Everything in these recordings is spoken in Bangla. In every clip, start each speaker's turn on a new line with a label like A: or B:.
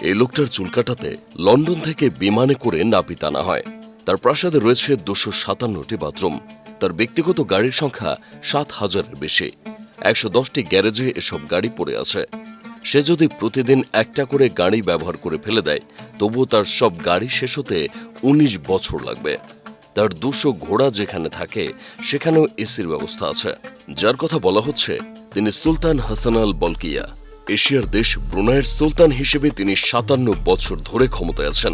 A: এই লোকটার চুল কাটাতে লন্ডন থেকে বিমানে করে নাপিত আনা হয়। তার প্রাসাদে রয়েছে 257টি বাথরুম। তার ব্যক্তিগত গাড়ির সংখ্যা 7,000-এর বেশি। 110টি গ্যারেজে এসব গাড়ি পড়ে আছে। সে যদি প্রতিদিন একটা করে গাড়ি ব্যবহার করে ফেলে দেয়, তবুও তার সব গাড়ি শেষ হতে 19 বছর লাগবে। তার 200 ঘোড়া যেখানে থাকে সেখানেও এসির ব্যবস্থা আছে। যার কথা বলা হচ্ছে তিনি সুলতান হাসান আল বলকিয়া। এশিয়ার দেশ ব্রুনাইয়ের সুলতান হিসেবে তিনি 57 বছর ধরে ক্ষমতায় আছেন।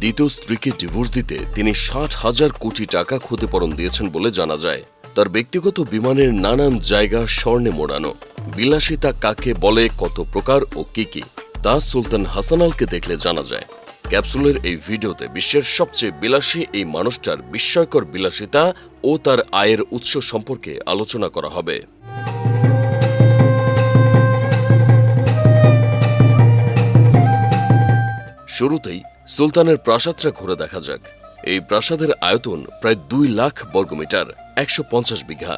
A: দ্বিতীয় স্ত্রীকে ডিভোর্স দিতে তিনি 60,000 কোটি টাকা ক্ষতিপূরণ দিয়েছেন বলে জানা যায়। তার ব্যক্তিগত বিমানের নানান জায়গা স্বর্ণে মোড়ানো। বিলাসিতা কাকে বলে, কত প্রকার ও কি তা সুলতান হাসান আলকে দেখলে জানা যায়। ক্যাপসুলের এই ভিডিওতে বিশ্বের সবচেয়ে বিলাসী এই মানুষটার বিস্ময়কর বিলাসিতা ও তার আয়ের উৎস সম্পর্কে আলোচনা করা হবে। শুরুতেই সুলতানের প্রাসাদটা ঘুরে দেখা যাক। এই প্রাসাদের আয়তন প্রায় 2 লাখ বর্গমিটার, 150 বিঘা,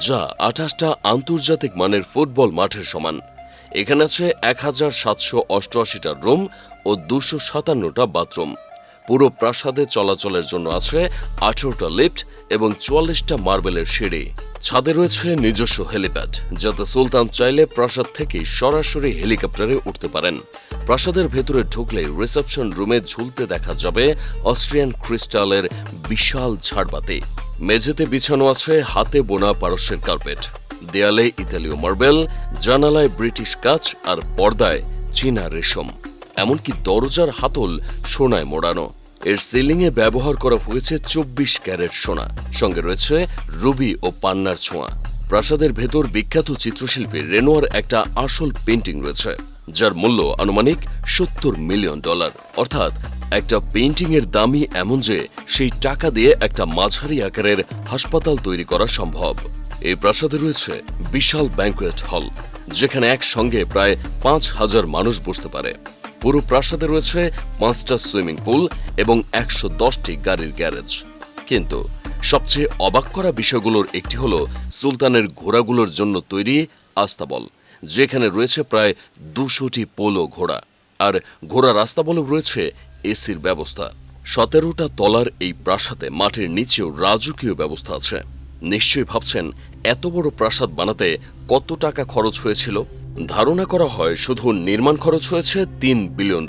A: যা 28টা আন্তর্জাতিক মানের ফুটবল মাঠের সমান। এখানে আছে 1788টা রুম ও 257টা বাথরুম। পুরো প্রাসাদে চলাচলের জন্য আছে 18টা লিফট এবং 44টা মার্বেলের সিঁড়ি। ছাদে রয়েছে নিজস্ব হেলিপ্যাড, যাতে সুলতান চাইলে প্রাসাদ থেকে সরাসরি হেলিকপ্টারে উঠতে পারেন। প্রাসাদের ভেতরে ঢুকলে রিসেপশন রুমে ঝুলতে দেখা যাবে অস্ট্রিয়ান ক্রিস্টালের বিশাল ঝাড়বাতি। মেঝেতে বিছানো আছে হাতে বোনা পারস্যের কার্পেট। দেয়ালে ইতালীয় মার্বেল, জানালায় ব্রিটিশ কাচ আর পর্দায় চীনা রেশম। এমনকি দরজার হাতল সোনায় মোড়ানো। এর সিলিংয়ে ব্যবহার করা হয়েছে 24 ক্যারেট সোনা। সঙ্গে রয়েছে রুবি ও পান্নার ছোঁয়া। প্রাসাদের ভেতর বিখ্যাত চিত্রশিল্পী রেনোয়ার একটা আসল পেইন্টিং রয়েছে, যার মূল্য আনুমানিক $70 মিলিয়ন। অর্থাৎ একটা পেইন্টিং এর দামই এমন যে সেই টাকা দিয়ে একটা মাঝারি আকারের হাসপাতাল তৈরি করা সম্ভব। এই প্রাসাদে রয়েছে বিশাল ব্যাংকুয়েট হল, যেখানে একসঙ্গে প্রায় 5,000 মানুষ বসতে পারে। পুরো প্রাসাদে রয়েছে 5টা সুইমিং পুল এবং 110টি গাড়ির গ্যারেজ। কিন্তু সবচেয়ে অবাক করা বিষয়গুলোর একটি হল সুলতানের ঘোড়াগুলোর জন্য তৈরি আস্তাবল, যেখানে রয়েছে প্রায় 200টি পোলো ঘোড়া। আর ঘোড়ার আস্তাবলে রয়েছে এসির ব্যবস্থা। 17টা তলার এই প্রাসাদে মাটির নিচেও রাজকীয় ব্যবস্থা আছে। নিশ্চয়ই ভাবছেন এত বড় প্রাসাদ বানাতে কত টাকা খরচ হয়েছিল। ধারণা করা হয় শুধু নির্মাণ খরচ হয়েছে $3 বিলিয়ন,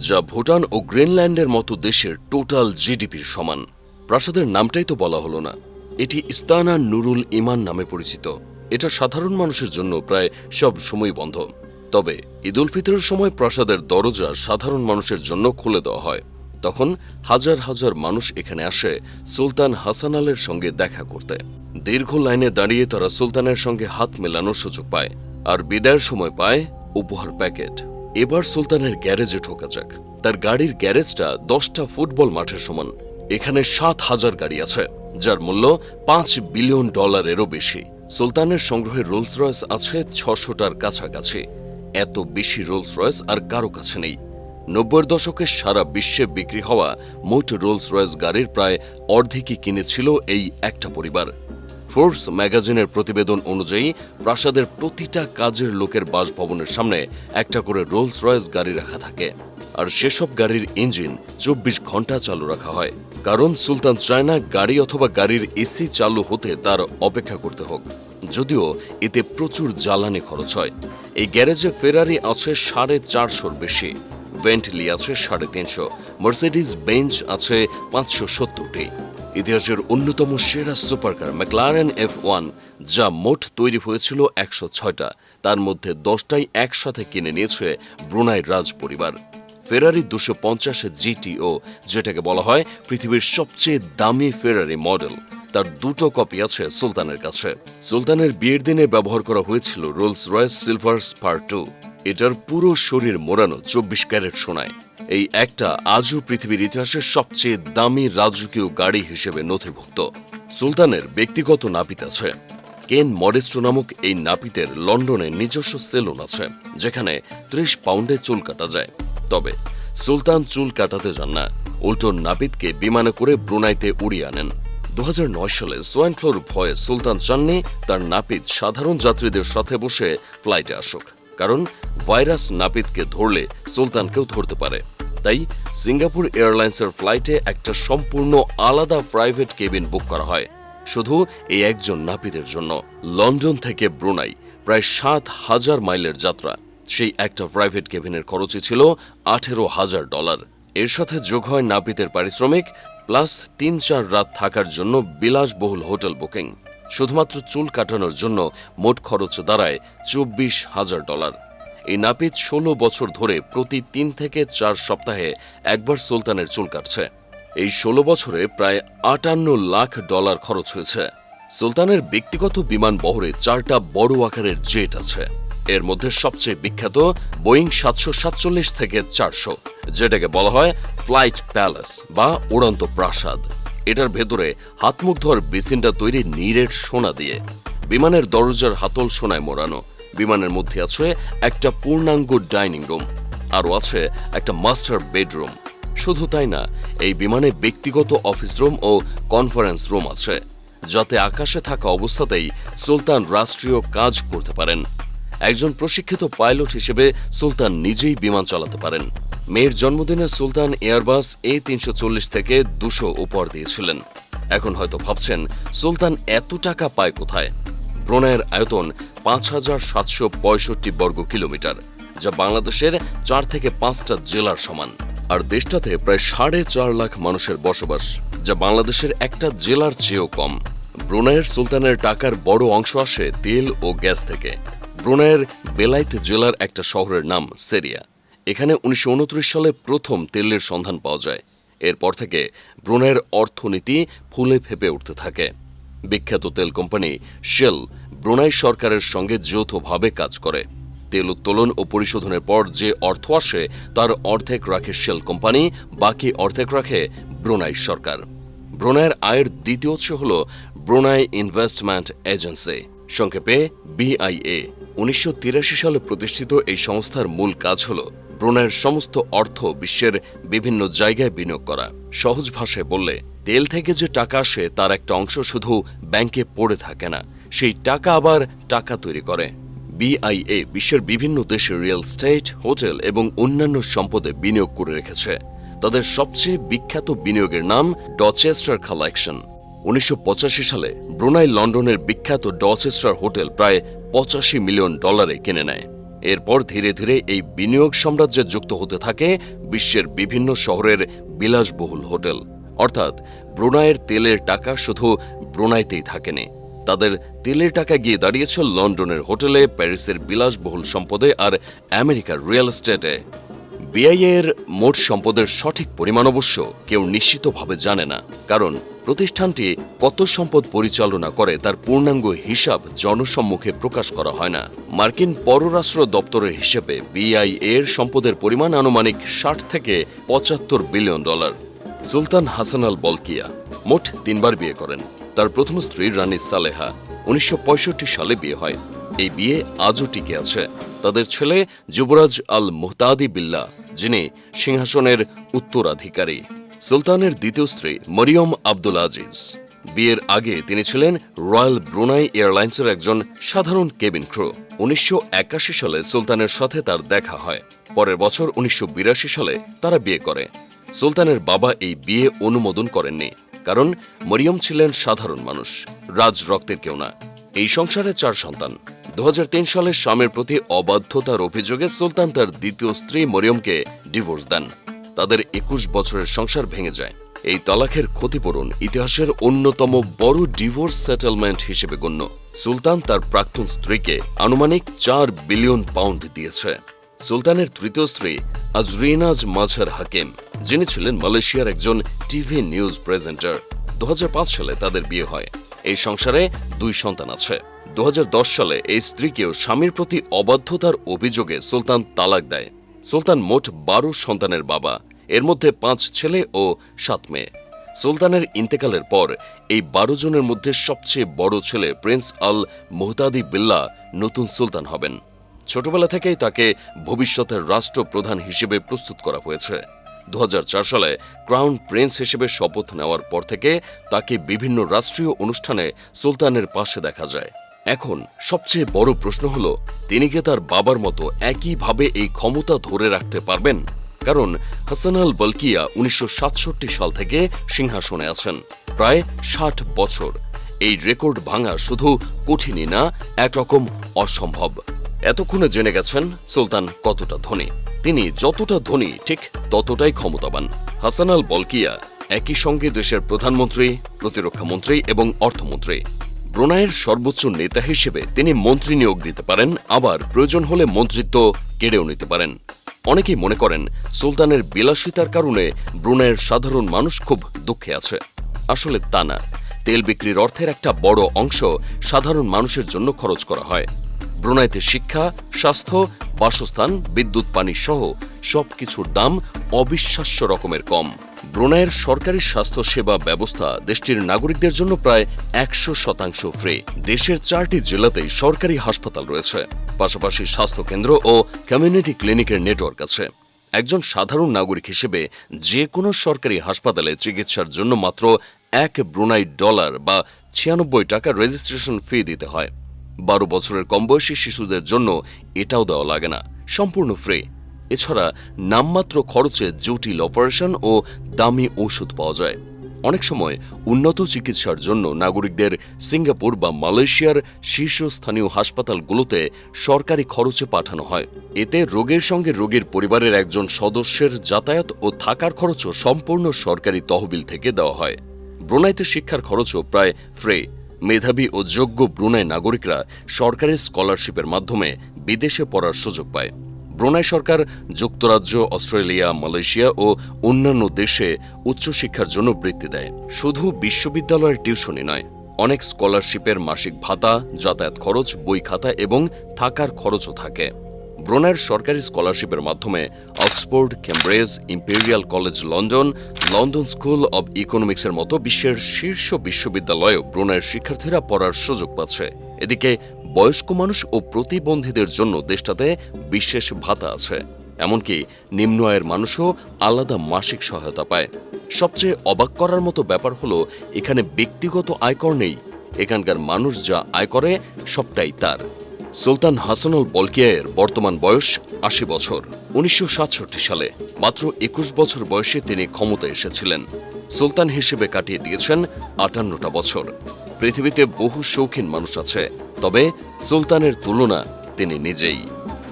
A: যা ভুটান ও গ্রিনল্যান্ডের মতো দেশের টোটাল জিডিপির সমান। প্রাসাদের নামটাই তো বলা হলো না। এটি ইস্তানা নুরুল ইমান নামে পরিচিত। এটা সাধারণ মানুষের জন্য প্রায় সব সময় বন্ধ। তবে ঈদ উল ফিতরের সময় প্রাসাদের দরজা সাধারণ মানুষের জন্য খুলে দেওয়া হয়। তখন হাজার হাজার মানুষ এখানে আসে সুলতান হাসান আলের সঙ্গে দেখা করতে। দীর্ঘ লাইনে দাঁড়িয়ে তারা সুলতানের সঙ্গে হাত মেলানোর সুযোগ পায় আর বিদায়ের সময় পায় উপহার প্যাকেট। এবার সুলতানের গ্যারেজে ঢোকা যাক। তার গাড়ির গ্যারেজটা 10টা ফুটবল মাঠের সমান। এখানে 7,000 গাড়ি আছে, যার মূল্য $5 বিলিয়ন বেশি। সুলতানের সংগ্রহে রোলস রয়েস আছে 600টার কাছাকাছি। এত বেশি রোলস রয়েস আর কারো কাছে নেই। 90-এর দশকে সারা বিশ্বে বিক্রি হওয়া মোট রোলস রয়েস গাড়ির প্রায় অর্ধেকই কিনেছিল এই একটা পরিবার। ফোর্বস ম্যাগাজিনের প্রতিবেদন অনুযায়ী প্রাসাদের প্রতিটা কাজের লোকের বাসভবনের সামনে একটা করে রোলস রয়েস গাড়ি রাখা থাকে। আর সেসব গাড়ির ইঞ্জিন 24 ঘন্টা চালু রাখা হয়, কারণ সুলতান চায় না গাড়ি অথবা গাড়ির এসি চালু হতে তার অপেক্ষা করতে হোক। যদিও এতে প্রচুর জ্বালানি খরচ হয়। এই গ্যারেজে ফেরারি আছে 450-র বেশি, বেন্টলি আছে 350, মার্সিডিজ বেঞ্জ আছে 570টি। ইতিহাসের অন্যতম সেরা সুপারকার ম্যাকলারেন F1, যা মোট তৈরি হয়েছিল 106টা, তার মধ্যে 10টাই একসাথে কিনে নিয়েছে ব্রুনাই রাজ পরিবার। ফেরারি 250 GTO, যেটাকে বলা হয় পৃথিবীর সবচেয়ে দামি ফেরারি মডেল, তার 2টো কপি আছে সুলতানের কাছে। সুলতানের বিয়ের দিনে ব্যবহার করা হয়েছিল রোলস রয়েস সিলভার স্পার 2। এটার পুরো শরীর মোড়ানো 24 ক্যারেট সোনায়। এই একটা আজও পৃথিবীর ইতিহাসের সবচেয়ে দামি রাজকীয় গাড়ি হিসেবে নথিভুক্ত। সুলতানের ব্যক্তিগত নাপিত আছে। কেন মডেস্টো নামক এই নাপিতের লন্ডনে নিজস্ব সেলুন আছে, যেখানে 30 পাউন্ডে চুল কাটা যায়। তবে সুলতান চুল কাটাতে যান না, উল্টো নাপিতকে বিমানে করে ব্রুনাইতে উড়িয়ে আনেন। 2009 সালে সোয়াইন ফ্লুর ভয়ে সুলতান চাননি তার নাপিত সাধারণ যাত্রীদের সাথে বসে ফ্লাইটে আসুক, কারণ ভাইরাস নাপিতকে ধরলে সুলতানকেও ধরতে পারে। তাই সিঙ্গাপুর এয়ারলাইন্সের ফ্লাইটে একটা সম্পূর্ণ আলাদা প্রাইভেট কেবিন বুক করা হয় শুধু এই একজন নাপিতের জন্য। লন্ডন থেকে ব্রুনাই প্রায় ৭,০০০ মাইলের যাত্রা। সেই একটা প্রাইভেট কেবিনের খরচই ছিল $১৮,০০০। এর সাথে যোগ হয় নাপিতের পারিশ্রমিক প্লাস ৩-৪ রাত থাকার জন্য বিলাসবহুল হোটেল বুকিং। শুধুমাত্র চুল কাটানোর জন্য মোট খরচ দাঁড়ায় $২৪,০০০। এই নাপিত ১৬ বছর ধরে প্রতি ৩ থেকে ৪ সপ্তাহে একবার সুলতানের চুল কাটছে। এই ১৬ বছরে প্রায় $৫৮ লাখ খরচ হয়েছে। সুলতানের ব্যক্তিগত বিমান বহরে ৪টা বড় আকারের জেট আছে। এর মধ্যে সবচেয়ে বিখ্যাত বোয়িং ৭৪৭ থেকে ৪০০, যেটাকে বলা হয় ফ্লাইট প্যালেস বা উড়ন্ত প্রাসাদ। এটার ভেতরে হাতমুখ ধোয়ার বেসিনটা তৈরি নিরেট সোনা দিয়ে। বিমানের দরজার হাতল সোনায় মোড়ানো। বিমানের মধ্যে আছে একটা পূর্ণাঙ্গ ডাইনিং রুম, আরও আছে একটা মাস্টার বেডরুম। শুধু তাই না, এই বিমানে ব্যক্তিগত অফিস রুম ও কনফারেন্স রুম আছে, যাতে আকাশে থাকা অবস্থাতেই সুলতান রাষ্ট্রীয় কাজ করতে পারেন। একজন প্রশিক্ষিত পাইলট হিসেবে সুলতান নিজেই বিমান চালাতে পারেন। মেয়ের জন্মদিনে সুলতান এয়ারবাস A340 থেকে ২০০ উপহার দিয়েছিলেন। এখন হয়তো ভাবছেন সুলতান এত টাকা পায় কোথায়? ব্রুনাইয়ের আয়তন ৫,৭৬৫ বর্গ কিলোমিটার, যা বাংলাদেশের ৪ থেকে ৫টা জেলার সমান। আর দেশটাতে প্রায় ৪.৫ লাখ মানুষের বসবাস, যা বাংলাদেশের একটা জেলার চেয়েও কম। ব্রুনাইয়ের সুলতানের টাকার বড় অংশ আসে তেল ও গ্যাস থেকে। ব্রুনাইয়ের বেলাইত জেলার একটা শহরের নাম সেরিয়া। এখানে ১৯২৯ সালে প্রথম তেলের সন্ধান পাওয়া যায়। এরপর থেকে ব্রুনাইয়ের অর্থনীতি ফুলে ফেঁপে উঠতে থাকে। বিখ্যাত তেল কোম্পানি শেল ব্রুনাই সরকারের সঙ্গে যৌথভাবে কাজ করে। তেল উত্তোলন ও পরিশোধনের পর যে অর্থ আসে তার অর্ধেক রাখে শেল কোম্পানি, বাকি অর্ধেক রাখে ব্রুনাই সরকার। ব্রুনাইয়ের আয়ের দ্বিতীয় উৎস হল ব্রুনাই ইনভেস্টমেন্ট এজেন্সি, সংক্ষেপে BIA। ১৯৮৩ সালে প্রতিষ্ঠিত এই সংস্থার মূল কাজ হল ব্রুনাইয়ের সমস্ত অর্থ বিশ্বের বিভিন্ন জায়গায় বিনিয়োগ করা। সহজ ভাষায় বললে, তেল থেকে যে টাকা আসে তার একটা অংশ শুধু ব্যাংকে পড়ে থাকে না, সেই টাকা আবার টাকা তৈরি করে। BIA বিশ্বের বিভিন্ন দেশে রিয়েল এস্টেট, হোটেল এবং অন্যান্য সম্পদে বিনিয়োগ করে রেখেছে। তাদের সবচেয়ে বিখ্যাত বিনিয়োগের নাম ডচেস্টার কালেকশন। ১৯৮৫ সালে ব্রুনাই লন্ডনের বিখ্যাত ডচেস্টার হোটেল প্রায় $৮৫ মিলিয়ন কিনে নেয়। এরপর ধীরে ধীরে এই বিনিয়োগ সাম্রাজ্যে যুক্ত হতে থাকে বিশ্বের বিভিন্ন শহরের বিলাসবহুল হোটেল। অর্থাৎ ব্রুনাইয়ের তেলের টাকা শুধু ব্রুনাইতেই থাকেনি, তাদের তেলের টাকা গিয়ে দাঁড়িয়েছে লন্ডনের হোটেলে, প্যারিসের বিলাসবহুল সম্পদে আর আমেরিকার রিয়েল এস্টেটে। BIA এর মোট সম্পদের সঠিক পরিমাণ অবশ্য কেউ নিশ্চিতভাবে জানে না, কারণ প্রতিষ্ঠানটি কত সম্পদ পরিচালনা করে তার পূর্ণাঙ্গ হিসাব জনসম্মুখে প্রকাশ করা হয় না। মার্কিন পররাষ্ট্র দপ্তরের হিসেবে BIA এর সম্পদের পরিমাণ আনুমানিক $60 থেকে $৭৫ বিলিয়ন। সুলতান হাসান আল বলকিয়া মোট ৩বার বিয়ে করেন। তার প্রথম স্ত্রী রানী সালেহা ১৯৬৫ সালে বিয়ে হয়। এই বিয়ে আজও টিকে আছে। তাদের ছেলে যুবরাজ আল মুহতাদি বিল্লাহ, যিনি সিংহাসনের উত্তরাধিকারী। সুলতানের দ্বিতীয় স্ত্রী মরিয়ম আব্দুল আজিজ। বিয়ের আগে তিনি ছিলেন রয়্যাল ব্রুনাই এয়ারলাইন্সের একজন সাধারণ কেবিন ক্রু। ১৯৮১ সালে সুলতানের সাথে তার দেখা হয়। পরের বছর ১৯৮২ সালে তারা বিয়ে করে। সুলতানের বাবা এই বিয়ে অনুমোদন করেননি, কারণ মরিয়ম ছিলেন সাধারণ মানুষ, রাজ রক্তের কেউ না। এই সংসারে ৪ সন্তান। ২০০৩ সালে স্বামীর প্রতি অবাধ্যতার অভিযোগে সুলতান তার দ্বিতীয় স্ত্রী মরিয়মকে ডিভোর্স দেন। তাদের ২১ বছরের সংসার ভেঙে যায়। এই তালাকের ক্ষতিপূরণ ইতিহাসের অন্যতম বড় ডিভোর্স সেটেলমেন্ট হিসেবে গণ্য। সুলতান তার প্রাক্তন স্ত্রীকে আনুমানিক $৪ বিলিয়ন দিয়েছে। সুলতানের তৃতীয় স্ত্রী আজরিনাজ মাজহার হাকিম, যিনি ছিলেন মালয়েশিয়ার একজন টিভি নিউজ প্রেজেন্টার। ২০০৫ সালে তাদের বিয়ে হয়। এই সংসারে ২ সন্তান আছে। ২০১০ সালে এই স্ত্রীকেও স্বামীর প্রতি অবাধ্যতার অভিযোগে সুলতান তালাক দেয়। সুলতান মোট ১২ সন্তানের বাবা, এর মধ্যে ৫ ছেলে ও ৭ মেয়ে। সুলতানের ইন্তেকালের পর এই ১২ জনের মধ্যে সবচেয়ে বড় ছেলে প্রিন্স আল মুহতাদি বিল্লাহ নতুন সুলতান হবেন। ছোটবেলা থেকেই তাকে ভবিষ্যতের রাষ্ট্রপ্রধান হিসেবে প্রস্তুত করা হয়েছে। ২০০৪ সালে ক্রাউন প্রিন্স হিসেবে শপথ নেওয়ার পর থেকে তাকে বিভিন্ন রাষ্ট্রীয় অনুষ্ঠানে সুলতানের পাশে দেখা যায়। এখন সবচেয়ে বড় প্রশ্ন হলো, তিনি কি তার বাবার মতো একইভাবে এই ক্ষমতা ধরে রাখতে পারবেন? কারণ হাসান আল বলকিয়া 1967 সাল থেকে সিংহাসনে আছেন, প্রায় 60 বছর। এই রেকর্ড ভাঙা শুধু কঠিনই না, একরকম অসম্ভব। এতক্ষণে জেনে গেছেন সুলতান কতটা ধনী। তিনি যতটা ধনী ঠিক ততটাই ক্ষমতাবান। হাসান আল বলকিয়া একই সঙ্গে দেশের প্রধানমন্ত্রী, প্রতিরক্ষা মন্ত্রী এবং অর্থমন্ত্রী। ব্রুনাইয়ের সর্বোচ্চ নেতা হিসেবে তিনি মন্ত্রী নিয়োগ দিতে পারেন, আবার প্রয়োজন হলে মন্ত্রিত্ব কেড়েও নিতে পারেন। অনেকেই মনে করেন সুলতানের বিলাসিতার কারণে ব্রুনাইয়ের সাধারণ মানুষ খুব দুঃখে আছে। আসলে তা না। তেল বিক্রির অর্থের একটা বড় অংশ সাধারণ মানুষের জন্য খরচ করা হয়। ব্রুনাইতে শিক্ষা, স্বাস্থ্য, বাসস্থান, বিদ্যুৎ, পানি সহ সবকিছুর দাম অবিশ্বাস্য রকমের কম। ব্রুনাইয়ের সরকারি স্বাস্থ্য সেবা ব্যবস্থা দেশটির নাগরিকদের জন্য প্রায় 100% ফ্রি। দেশের 4টি জেলাতেই সরকারি হাসপাতাল রয়েছে, পাশাপাশি স্বাস্থ্যকেন্দ্র ও কমিউনিটি ক্লিনিকের নেটওয়ার্ক আছে। একজন সাধারণ নাগরিক হিসেবে যে কোনো সরকারি হাসপাতালে চিকিৎসার জন্য মাত্র $1 বা 96 টাকা রেজিস্ট্রেশন ফি দিতে হয়। 12 বছরের কম বয়সী শিশুদের জন্য এটাও দেওয়া লাগে না, সম্পূর্ণ ফ্রি। এছাড়া নামমাত্র খরচে জটিল অপারেশন ও দামি ওষুধ পাওয়া যায়। অনেক সময় উন্নত চিকিৎসার জন্য নাগরিকদের সিঙ্গাপুর বা মালয়েশিয়ার শীর্ষস্থানীয় হাসপাতালগুলোতে সরকারি খরচে পাঠানো হয়। এতে রোগীর সঙ্গে রোগীর পরিবারের একজন সদস্যের যাতায়াত ও থাকার খরচও সম্পূর্ণ সরকারি তহবিল থেকে দেওয়া হয়। ব্রুনাইতে শিক্ষার খরচও প্রায় ফ্রি। মেধাবী ও যোগ্য ব্রুনাই নাগরিকরা সরকারি স্কলারশিপের মাধ্যমে বিদেশে পড়ার সুযোগ পায়। ব্রুনাই সরকার যুক্তরাজ্য, অস্ট্রেলিয়া, মালয়েশিয়া ও অন্যান্য দেশে উচ্চশিক্ষার জন্য বৃত্তি দেয়। শুধু বিশ্ববিদ্যালয়ের টিউশনই নয়, অনেক স্কলারশিপের মাসিক ভাতা, যাতায়াত খরচ, বই খাতা এবং থাকার খরচও থাকে। ব্রুনাইয়ের সরকারি স্কলারশিপের মাধ্যমে Oxford, Cambridge, Imperial College London, London School of ইকোনমিক্সের মতো বিশ্বের শীর্ষ বিশ্ববিদ্যালয়েও ব্রুনাইয়ের শিক্ষার্থীরা পড়ার সুযোগ পাচ্ছে। এদিকে বয়স্ক মানুষ ও প্রতিবন্ধীদের জন্য দেশটাতে বিশেষ ভাতা আছে। এমনকি নিম্ন আয়ের মানুষও আলাদা মাসিক সহায়তা পায়। সবচেয়ে অবাক করার মতো ব্যাপার হলো, এখানে ব্যক্তিগত আয়কর নেই। এখানকার মানুষ যা আয় করে সবটাই তার। সুলতান হাসান আল বলকিয়ার বর্তমান বয়স 80 বছর। 1967 সালে মাত্র 21 বছর বয়সে তিনি ক্ষমতায় এসেছিলেন। সুলতান হিসেবে কাটিয়ে দিয়েছেন 58টা বছর। পৃথিবীতে বহু শৌখিন মানুষ আছে, তবে সুলতানের তুলনা তিনি নিজেই।